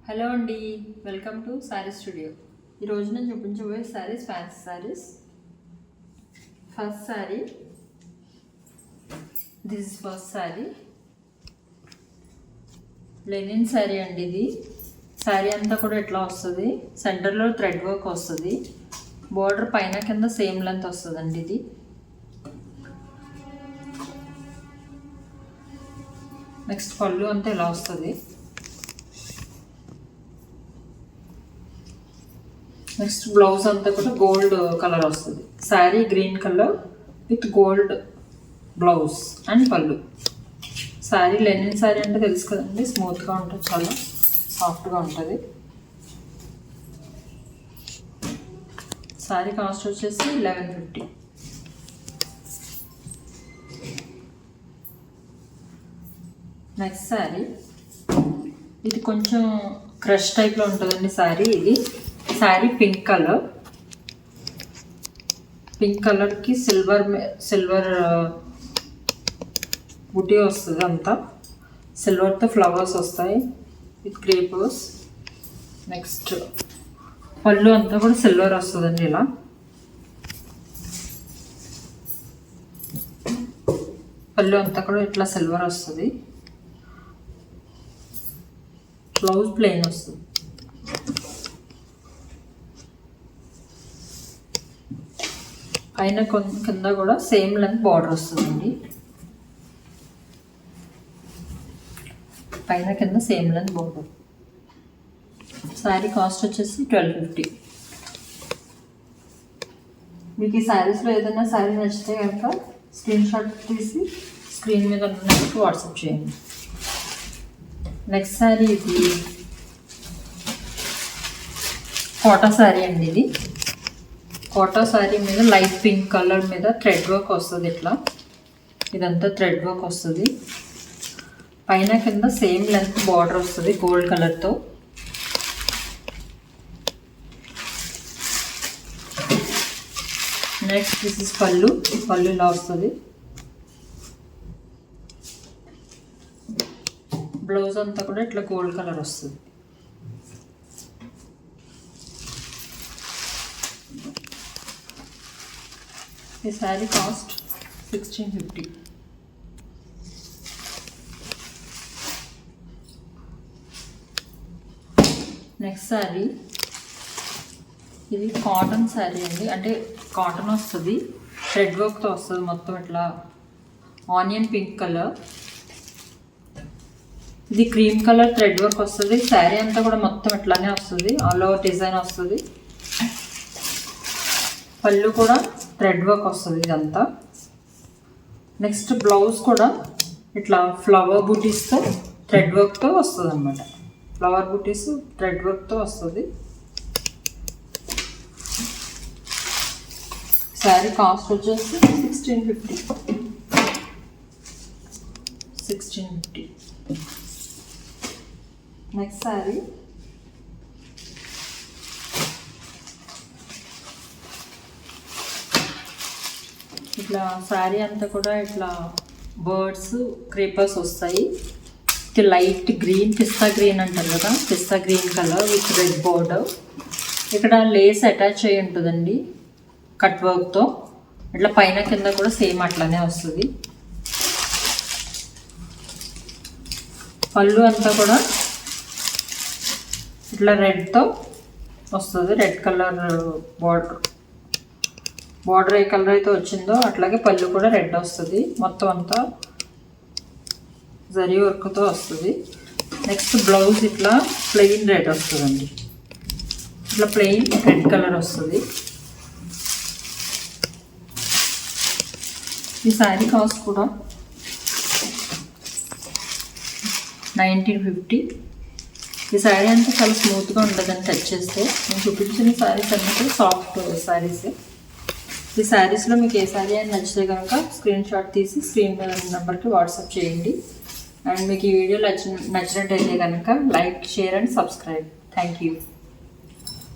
Hello అండి, welcome to sari studio. ఈరోజు నేను చూపించబోయే saris fancy saris. First sari, this is first sari. Linen sari అండి ఇది. శారీ అంతా కూడా ఎట్లా వస్తుంది, సెంటర్లో థ్రెడ్ వర్క్ వస్తుంది, బోర్డర్ పైన కింద సేమ్ లెంత్ వస్తుందండి ఇది. నెక్స్ట్ పళ్ళు అంతా ఇలా వస్తుంది. నెక్స్ట్ బ్లౌజ్ అంతా కూడా గోల్డ్ కలర్ వస్తుంది. Sari green colour with gold blouse and పళ్ళు. శారీ లెనిన్ శారీ అంటే తెలుసు కదండి, స్మూత్గా ఉంటుంది, చాలా సాఫ్ట్గా ఉంటుంది. శారీ కాస్ట్ వచ్చేసి 1150. నెక్స్ట్ శారీ, ఇది కొంచెం క్రష్ టైప్లో ఉంటుందండి శారీ. ఇది శారీ పింక్ కలర్కి సిల్వర్ బుటీ వస్తుంది. అంతా సిల్వర్తో ఫ్లవర్స్ వస్తాయి విత్ క్రేపర్స్. నెక్స్ట్ పళ్ళు అంతా కూడా సిల్వర్ వస్తుందండి. ఇలా పళ్ళు అంతా కూడా ఇట్లా సిల్వర్ వస్తుంది. బ్లౌజ్ ప్లెయిన్ వస్తుంది. పైన కింద కూడా సేమ్ లెంత్ బార్డర్ వస్తుందండి. పైన కింద same length border. Sari cost వచ్చేసి 1250. మీకు ఈ శారీస్లో ఏదైనా శారీ నచ్చితే కనుక స్క్రీన్ షాట్ తీసి స్క్రీన్ మీద ఉన్నట్టు వాట్సాప్ చేయండి. నెక్స్ట్ శారీ, ఇది కోటా శారీ అండి. ఇది కోటా శారీ మీద లైట్ పింక్ కలర్ మీద థ్రెడ్ వర్క్ వస్తుంది. ఇట్లా ఇదంతా థ్రెడ్ వర్క్ వస్తుంది. పైన కింద సేమ్ లెంత్ బార్డర్ వస్తుంది గోల్డ్ కలర్తో. నెక్స్ట్ దిస్ ఇస్ పళ్ళు ఇలా వస్తుంది. బ్లౌజ్ అంతా కూడా ఇట్లా గోల్డ్ కలర్ వస్తుంది. ఈ శారీ కాస్ట్ 1650. నెక్స్ట్ శారీ, ఇది కాటన్ శారీ అండి. అంటే కాటన్ వస్తుంది, థ్రెడ్ వర్క్తో వస్తుంది. మొత్తం ఇట్లా ఆనియన్ పింక్ కలర్, ఇది క్రీమ్ కలర్ థ్రెడ్ వర్క్ వస్తుంది. శారీ అంతా కూడా మొత్తం ఇట్లానే వస్తుంది, ఆల్ ఓవర్ డిజైన్ వస్తుంది. పళ్ళు కూడా థ్రెడ్ వర్క్ వస్తుంది ఇదంతా. నెక్స్ట్ బ్లౌజ్ కూడా ఇట్లా ఫ్లవర్ బూటీస్తో థ్రెడ్ వర్క్తో వస్తుంది అనమాట. ఫ్లవర్ బూటీస్ థ్రెడ్ వర్క్తో వస్తుంది. శారీ కాస్ట్ వచ్చేసి 1650. నెక్స్ట్ శారీ, ఇట్లా శారీ అంతా కూడా ఇట్లా బర్డ్స్ క్రేపర్స్ వస్తాయి. లైట్ గ్రీన్, పిస్తా గ్రీన్ అంటారు కదా, pista green colour with red border. ఇక్కడ లేస్ అటాచ్ అయ్యి ఉంటుందండి కట్ వర్క్తో. ఇట్లా పైన కింద కూడా సేమ్ అట్లానే వస్తుంది. పళ్ళు అంతా కూడా ఇట్లా రెడ్తో వస్తుంది, రెడ్ కలర్ బార్డర్ ఏ కలర్ అయితే వచ్చిందో అట్లాగే పళ్ళు కూడా రెడ్ వస్తుంది. మొత్తం అంతా జరీ వర్క్తో వస్తుంది. నెక్స్ట్ బ్లౌజ్ ఇట్లా ప్లెయిన్ రెడ్ వస్తుందండి. ఇట్లా ప్లెయిన్ రెడ్ కలర్ వస్తుంది. ఈ శారీ కాస్ట్ కూడా 1950. ఈ శారీ అంతా చాలా స్మూత్గా ఉంటుందని టచ్ చేస్తే. నేను చూపించిన శారీస్ అన్నీ సాఫ్ట్ శారీస్. ఈ శారీస్లో మీకు ఏ శారీ అని నచ్చితే కనుక స్క్రీన్ షాట్ తీసి స్క్రీన్ మీద నెంబర్కి వాట్సాప్ చేయండి. అండ్ మీకు ఈ వీడియో నచ్చినట్టయితే కనుక like, share and subscribe. Thank you.